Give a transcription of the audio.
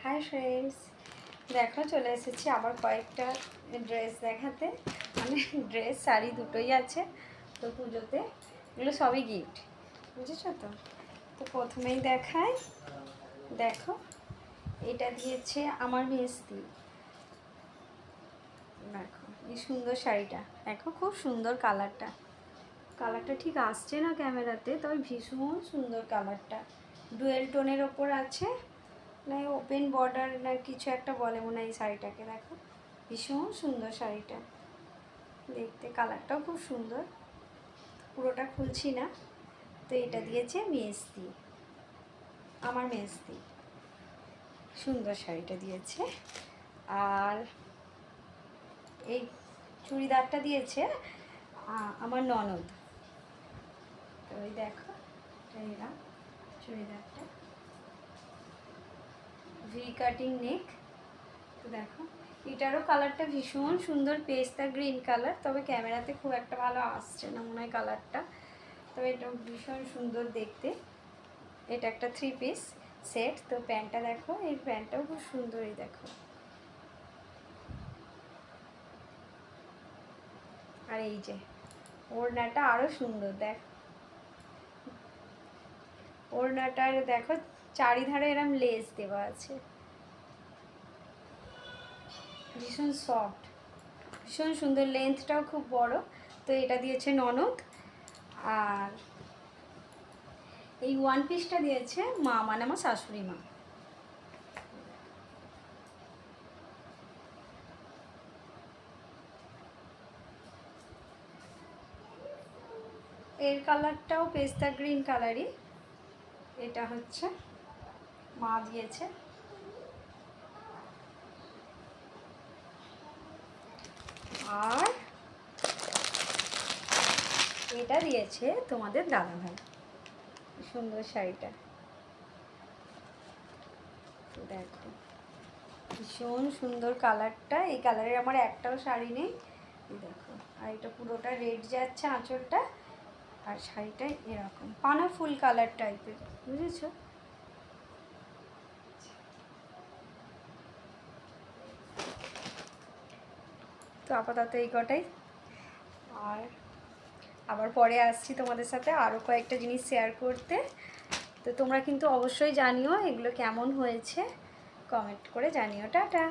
Hi friends, দেখো চলে এসেছি আবার কয়েকটা ড্রেস দেখাতে। মানে ড্রেস শাড়ি দুটোই আছে তো পুজোতে, এগুলো সবই গিফট, বুঝেছো তো। তো প্রথমেই দেখাই, দেখো এটা দিয়েছে আমার মেস্তি। দেখো এই সুন্দর শাড়িটা, দেখো খুব সুন্দর কালারটা। কালারটা ঠিক আসছে না ক্যামেরাতে, তবে ভীষণ সুন্দর কালারটা। ডুয়েল টোনের ওপর আছে, না ওপেন বর্ডার না কিছু একটা বলে মনে হয় এই শাড়িটাকে। দেখো ভীষণ সুন্দর শাড়িটা দেখতে, কালারটাও খুব সুন্দর। পুরোটা খুলছি না। তো এটা দিয়েছে মেস্তি, আমার মেস্তি, সুন্দর শাড়িটা দিয়েছে। আর এই চুড়িদারটা দিয়েছে আমার ননদ। তো ওই দেখো এরা চুড়িদারটা ভি কাটিং নেক। তো দেখো এটারও কালারটা ভীষণ সুন্দর, পেস্তা গ্রিন কালার, তবে ক্যামেরাতে খুব একটা ভালো আসছে না মনে হয় কালারটা, তবে এটা ভীষণ সুন্দর দেখতে। এটা একটা 3 পিস সেট। তো প্যান্টটা দেখো, এই প্যান্টটাও খুব সুন্দর, এই দেখো। আর এই যে ওড়নাটা আরও সুন্দর, দেখ ওড়নাটার দেখো চারিধারে এরম লেস দেওয়া আছে, ভীষণ সফট, ভীষণ সুন্দর, লেন্থটাও খুব বড়। তো এটা দিয়েছে ননদ। আর এই ওয়ান পিসটা দিয়েছে মা, মানে আমার শাশুড়ি মা। এর কালারটাও পেস্তা গ্রিন কালারই। এটা হচ্ছে মা দিয়েছে। আর এটা দিয়েছে তোমাদের দাদাভাই, সুন্দর শাড়িটা দেখো, ভীষণ সুন্দর কালারটা। এই কালারের আমার একটাও শাড়ি নেই, দেখো। আর এটা পুরোটা রেড যাচ্ছে আঁচলটা, আর শাড়িটা এরকম পানা ফুল কালার টাইপের, বুঝেছো। তো আপাতত এই কটাই। আর আবার পরে আসছি তোমাদের সাথে আরও কয়েকটা জিনিস শেয়ার করতে। তো তোমরা কিন্তু অবশ্যই জানিও এগুলো কেমন হয়েছে, কমেন্ট করে জানিও। টাটা।